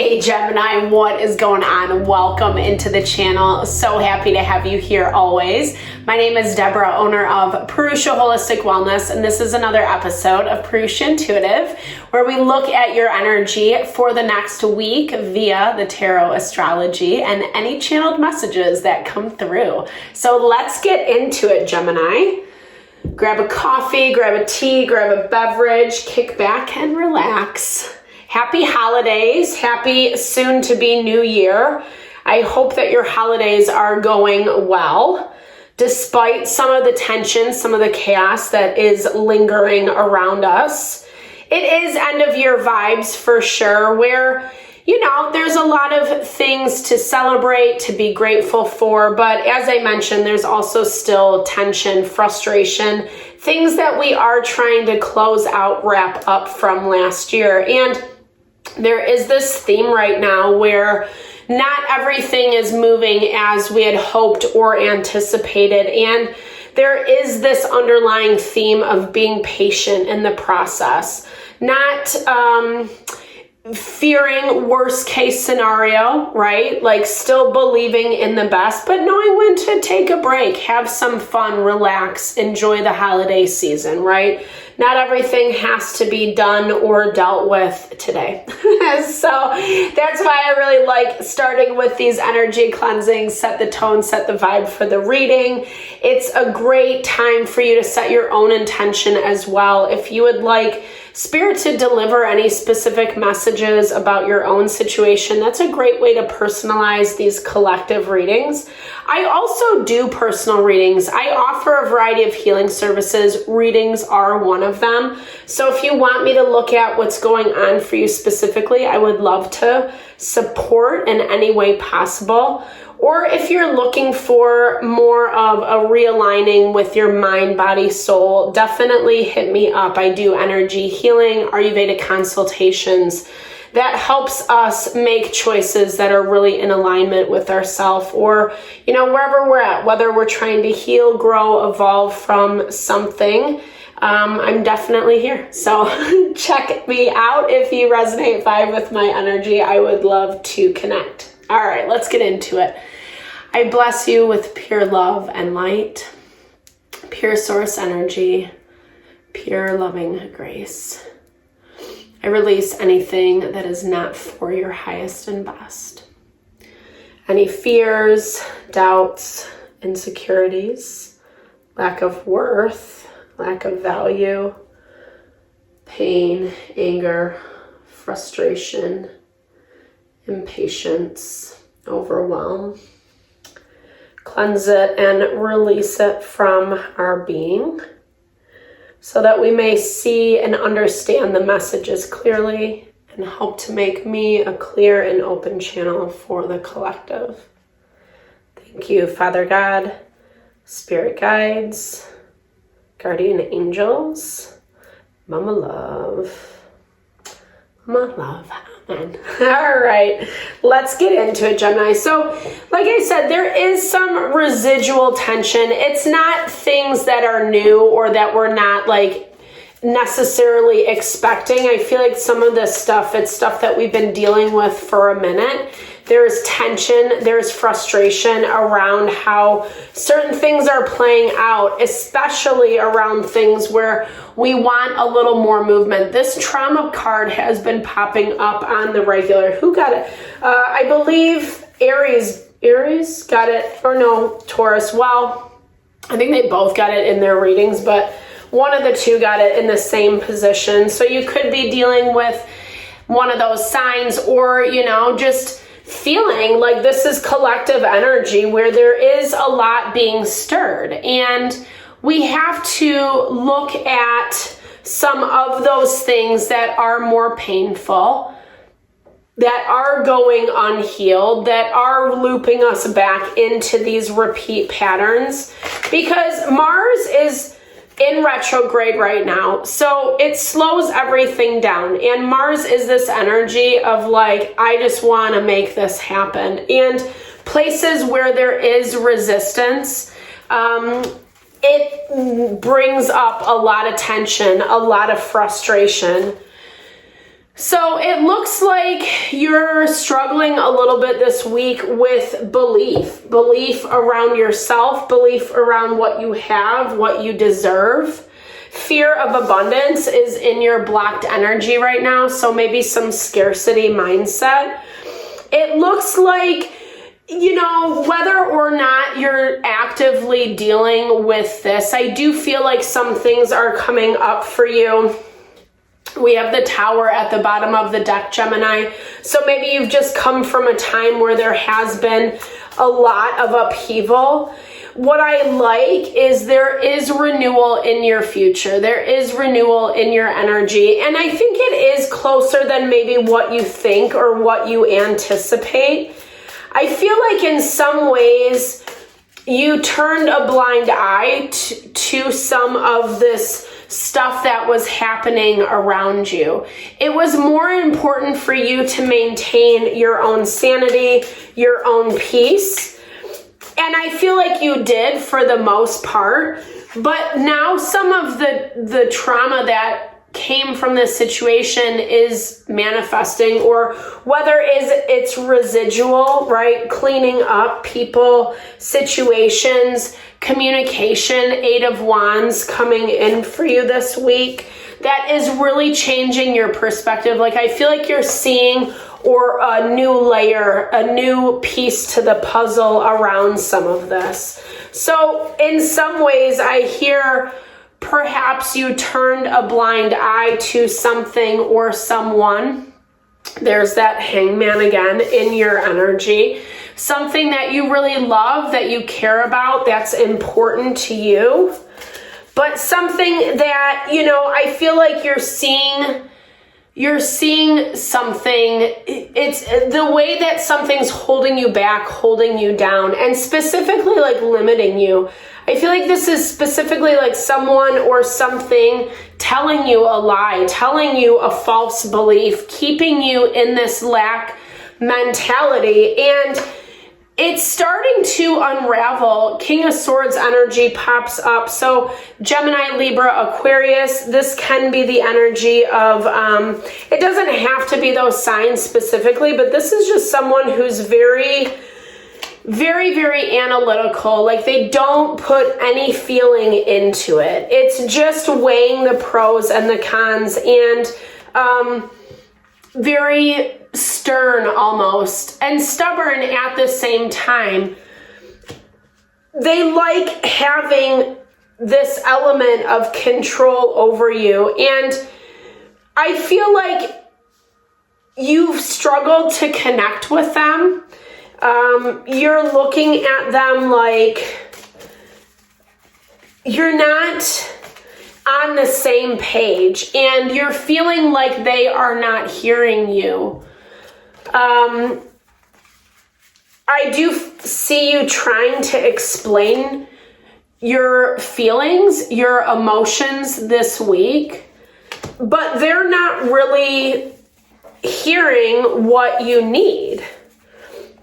Hey Gemini, what is going on? Welcome into the channel. So happy to have you here always. My name is Deborah, owner of Purusha Holistic Wellness, and this is another episode of Purusha Intuitive, where we look at your energy for the next week via the tarot astrology and any channeled messages that come through. So let's get into it, Gemini. Grab a coffee, grab a tea, grab a beverage, kick back and relax. Happy holidays, happy soon to be new year. I hope that your holidays are going well, despite some of the tension, some of the chaos that is lingering around us. It is end of year vibes for sure, where, you know, there's a lot of things to celebrate, to be grateful for, but as I mentioned, there's also still tension, frustration, things that we are trying to close out, wrap up from last year. And there is this theme right now where not everything is moving as we had hoped or anticipated. And there is this underlying theme of being patient in the process, not fearing worst case scenario, right? Like still believing in the best, but knowing when to take a break, have some fun, relax, enjoy the holiday season, right? Not everything has to be done or dealt with today. So that's why I really like starting with these energy cleansings, set the tone, set the vibe for the reading. It's a great time for you to set your own intention as well. If you would like Spirit to deliver any specific messages about your own situation, that's a great way to personalize these collective readings. I also do personal readings. I offer a variety of healing services. Readings are one of them. So if you want me to look at what's going on for you specifically, I would love to support in any way possible. Or if you're looking for more of a realigning with your mind, body, soul, definitely hit me up. I do energy healing, Ayurvedic consultations. That helps us make choices that are really in alignment with ourselves, or, you know, wherever we're at, whether we're trying to heal, grow, evolve from something. I'm definitely here. So check me out. If you resonate, vibe with my energy, I would love to connect. All right, let's get into it. I bless you with pure love and light, pure source energy, pure loving grace. I release anything that is not for your highest and best. Any fears, doubts, insecurities, lack of worth, lack of value, pain, anger, frustration, impatience, overwhelm. Cleanse it and release it from our being so that we may see and understand the messages clearly and help to make me a clear and open channel for the collective. Thank you, Father God, Spirit guides, guardian angels, Mama Love. Mama Love. Amen. All right, let's get into it, Gemini. So, like I said, there is some residual tension. It's not things that are new or that we're not like necessarily expecting. I feel like some of this stuff, it's stuff that we've been dealing with for a minute. There's tension, there's frustration around how certain things are playing out, especially around things where we want a little more movement. This trauma card has been popping up on the regular. Who got it? I believe Aries got it, or no, Taurus. Well, I think they both got it in their readings, but one of the two got it in the same position. So you could be dealing with one of those signs, or, you know, just feeling like this is collective energy where there is a lot being stirred. And we have to look at some of those things that are more painful, that are going unhealed, that are looping us back into these repeat patterns, because Mars is in retrograde right now. So it slows everything down. And Mars is this energy of like, I just want to make this happen. And places where there is resistance, it brings up a lot of tension, a lot of frustration. So it looks like you're struggling a little bit this week with belief around yourself, belief around what you have, what you deserve. Fear of abundance is in your blocked energy right now, so maybe some scarcity mindset. It looks like, whether or not you're actively dealing with this, I do feel like some things are coming up for you. We have the Tower at the bottom of the deck, Gemini. So maybe you've just come from a time where there has been a lot of upheaval. What I like is there is renewal in your future. There is renewal in your energy. And I think it is closer than maybe what you think or what you anticipate. I feel like in some ways you turned a blind eye to some of this stuff that was happening around you. It was more important for you to maintain your own sanity, your own peace. And I feel like you did for the most part. But now some of the trauma that came from this situation is manifesting, or whether it's residual, right? Cleaning up people, situations, communication, 8 of Wands coming in for you this week. That is really changing your perspective. Like I feel like you're seeing or a new layer, a new piece to the puzzle around some of this. So in some ways I hear perhaps you turned a blind eye to something or someone. There's that Hangman again in your energy. Something that you really love, that you care about, that's important to you. But something that, I feel like you're seeing something. It's the way that something's holding you back, holding you down, and specifically like limiting you. I feel like this is specifically like someone or something telling you a lie, telling you a false belief, keeping you in this lack mentality. And it's starting to unravel. King of Swords energy pops up. So Gemini, Libra, Aquarius, this can be the energy of, it doesn't have to be those signs specifically, but this is just someone who's very, very, very analytical. Like they don't put any feeling into it. It's just weighing the pros and the cons, and very stern almost, and stubborn at the same time. They like having this element of control over you, and I feel like you've struggled to connect with them. You're looking at them like you're not on the same page, and you're feeling like they are not hearing you. I do see you trying to explain your feelings, your emotions this week, but they're not really hearing what you need.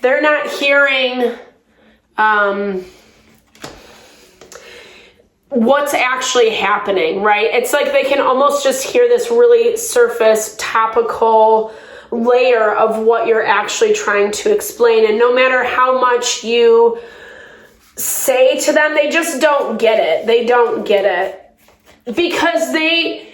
They're not hearing what's actually happening, right? It's like they can almost just hear this really surface, topical layer of what you're actually trying to explain. And no matter how much you say to them, they just don't get it. They don't get it because they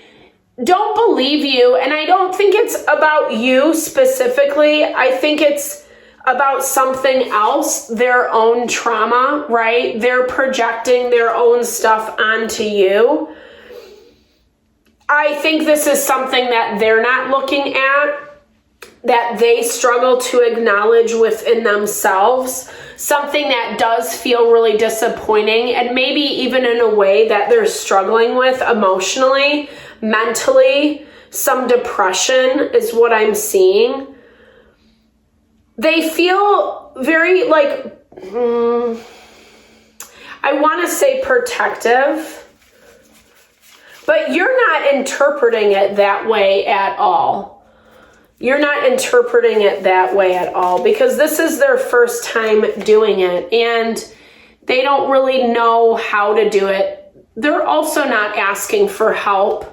don't believe you. And I don't think it's about you specifically. I think it's about something else, their own trauma, right? They're projecting their own stuff onto you. I think this is something that they're not looking at, that they struggle to acknowledge within themselves, something that does feel really disappointing, and maybe even in a way that they're struggling with emotionally, mentally. Some depression is what I'm seeing. They feel very like, I want to say protective, but you're not interpreting it that way at all. You're not interpreting it that way at all, because this is their first time doing it and they don't really know how to do it. They're also not asking for help.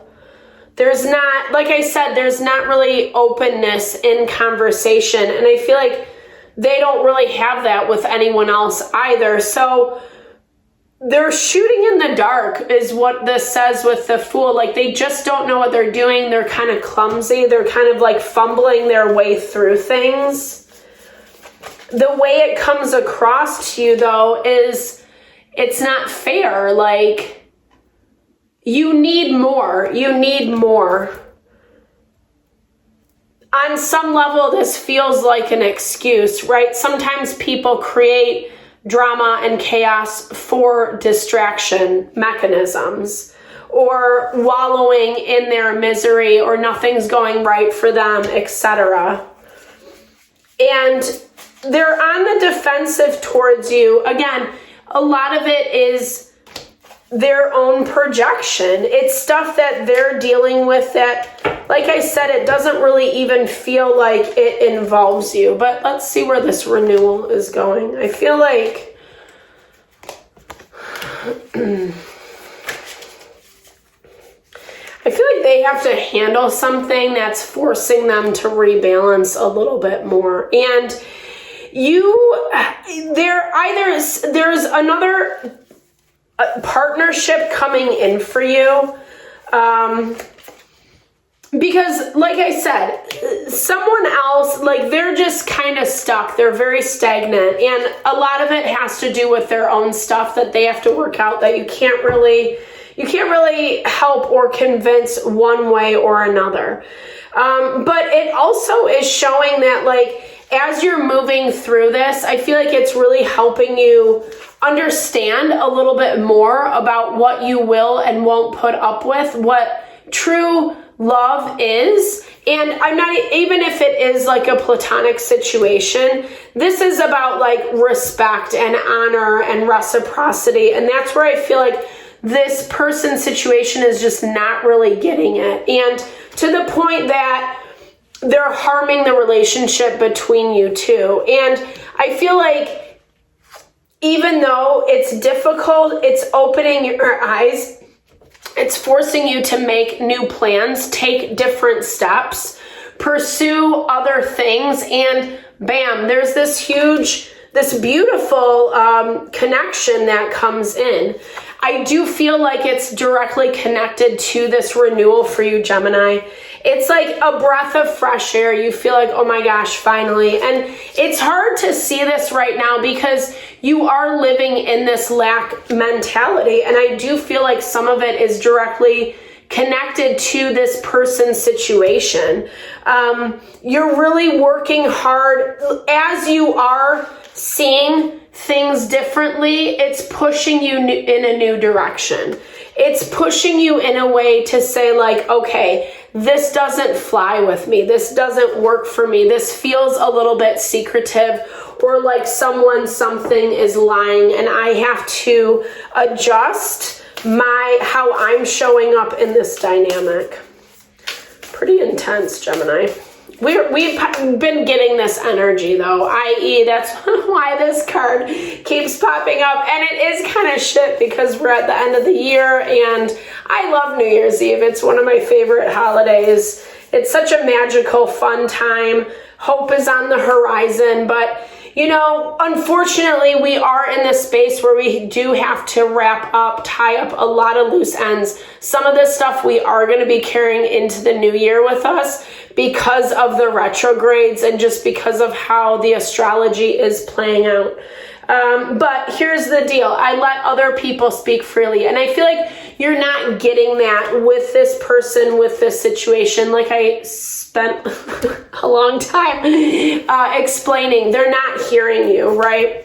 There's not, like I said, there's not really openness in conversation. And I feel like they don't really have that with anyone else either. So they're shooting in the dark is what this says with the Fool. Like, they just don't know what they're doing. They're kind of clumsy. They're kind of like fumbling their way through things. The way it comes across to you, though, is it's not fair. Like, you need more. You need more. On some level, this feels like an excuse, right? Sometimes people create drama and chaos for distraction mechanisms, or wallowing in their misery, or nothing's going right for them, etc. And they're on the defensive towards you. Again, a lot of it is their own projection. It's stuff that they're dealing with that, like I said, it doesn't really even feel like it involves you. But let's see where this renewal is going. I feel like they have to handle something that's forcing them to rebalance a little bit more. And there's another partnership coming in for you. Because, like I said, someone else, like, they're just kind of stuck. They're very stagnant. And a lot of it has to do with their own stuff that they have to work out, that you can't really help or convince one way or another. But it also is showing that, like, as you're moving through this, I feel like it's really helping you understand a little bit more about what you will and won't put up with, what true love is. And I'm not, even if it is like a platonic situation, this is about like respect and honor and reciprocity. And that's where I feel like this person's situation is just not really getting it. And to the point that they're harming the relationship between you two. And I feel like even though it's difficult, it's opening your eyes. It's forcing you to make new plans, take different steps, pursue other things, and bam, there's this beautiful connection that comes in. I do feel like it's directly connected to this renewal for you, Gemini. It's like a breath of fresh air. You feel like, oh my gosh, finally. And it's hard to see this right now because you are living in this lack mentality. And I do feel like some of it is directly connected to this person's situation. You're really working hard as you are seeing things differently. It's pushing you in a new direction. It's pushing you in a way to say, like, okay, this doesn't fly with me. This doesn't work for me. This feels a little bit secretive, or like something is lying, and I have to adjust how I'm showing up in this dynamic. Pretty intense, Gemini. We've been getting this energy, though, i.e. that's why this card keeps popping up. And it is kind of shit because we're at the end of the year, and I love New Year's Eve. It's one of my favorite holidays. It's such a magical, fun time. Hope is on the horizon, but you know, unfortunately, we are in this space where we do have to tie up a lot of loose ends. Some of this stuff we are going to be carrying into the new year with us because of the retrogrades and just because of how the astrology is playing out. But here's the deal. I let other people speak freely. And I feel like you're not getting that with this person, with this situation. Like I spent a long time explaining. They're not hearing you, right?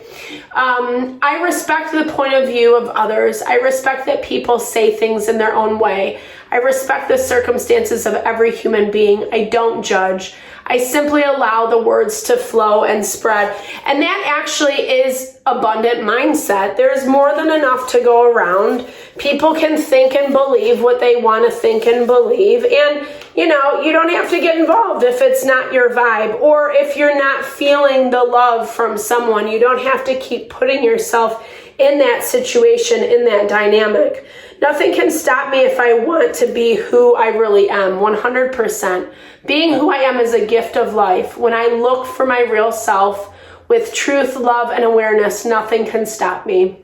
I respect the point of view of others. I respect that people say things in their own way. I respect the circumstances of every human being. I don't judge. I simply allow the words to flow and spread. And that actually is abundant mindset. There's more than enough to go around. People can think and believe what they want to think and believe. And, you know, you don't have to get involved if it's not your vibe, or if you're not feeling the love from someone. You don't have to keep putting yourself in that situation, in that dynamic. Nothing can stop me if I want to be who I really am, 100%. Being who I am is a gift of life. When I look for my real self with truth, love, and awareness, nothing can stop me.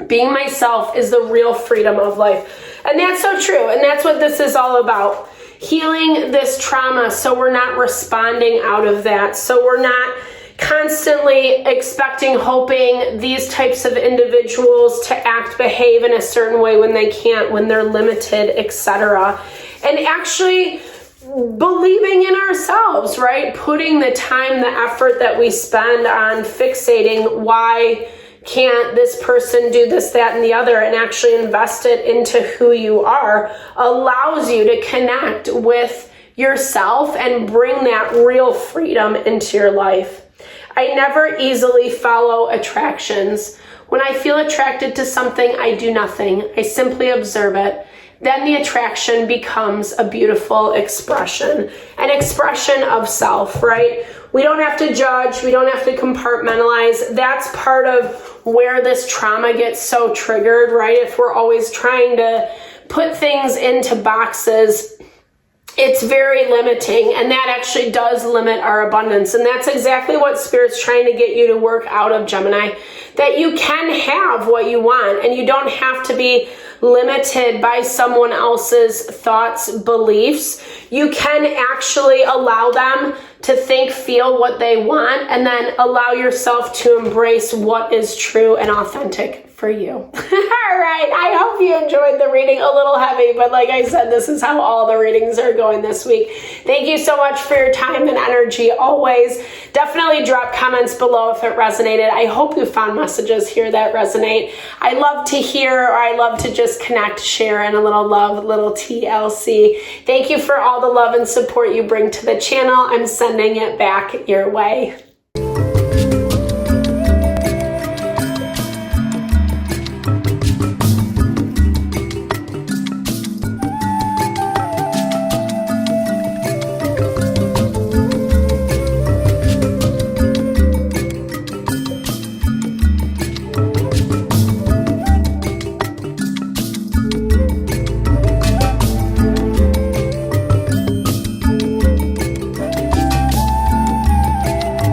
Being myself is the real freedom of life. And that's so true. And that's what this is all about. Healing this trauma so we're not responding out of that. So we're not constantly expecting, hoping these types of individuals to act, behave in a certain way when they can't, when they're limited, etc. And actually believing in ourselves, right? Putting the time, the effort that we spend on fixating why can't this person do this, that, and the other, and actually invest it into who you are, allows you to connect with yourself and bring that real freedom into your life. I never easily follow attractions. When I feel attracted to something, I do nothing. I simply observe it. Then the attraction becomes a beautiful expression, an expression of self, right? We don't have to judge. We don't have to compartmentalize. That's part of where this trauma gets so triggered, right? If we're always trying to put things into boxes, it's very limiting, and that actually does limit our abundance. And that's exactly what Spirit's trying to get you to work out of, Gemini, that you can have what you want, and you don't have to be limited by someone else's thoughts, beliefs. You can actually allow them to think, feel what they want, and then allow yourself to embrace what is true and authentic for you. All right, I hope you enjoyed the reading. A little heavy, but like I said, this is how all the readings are going this week. Thank you so much for your time and energy always. Definitely drop comments below if it resonated. I hope you found messages here that resonate. I love to hear, or I love to just connect, share, and a little love, little TLC. Thank you for all the love and support you bring to the channel. I'm sending it back your way.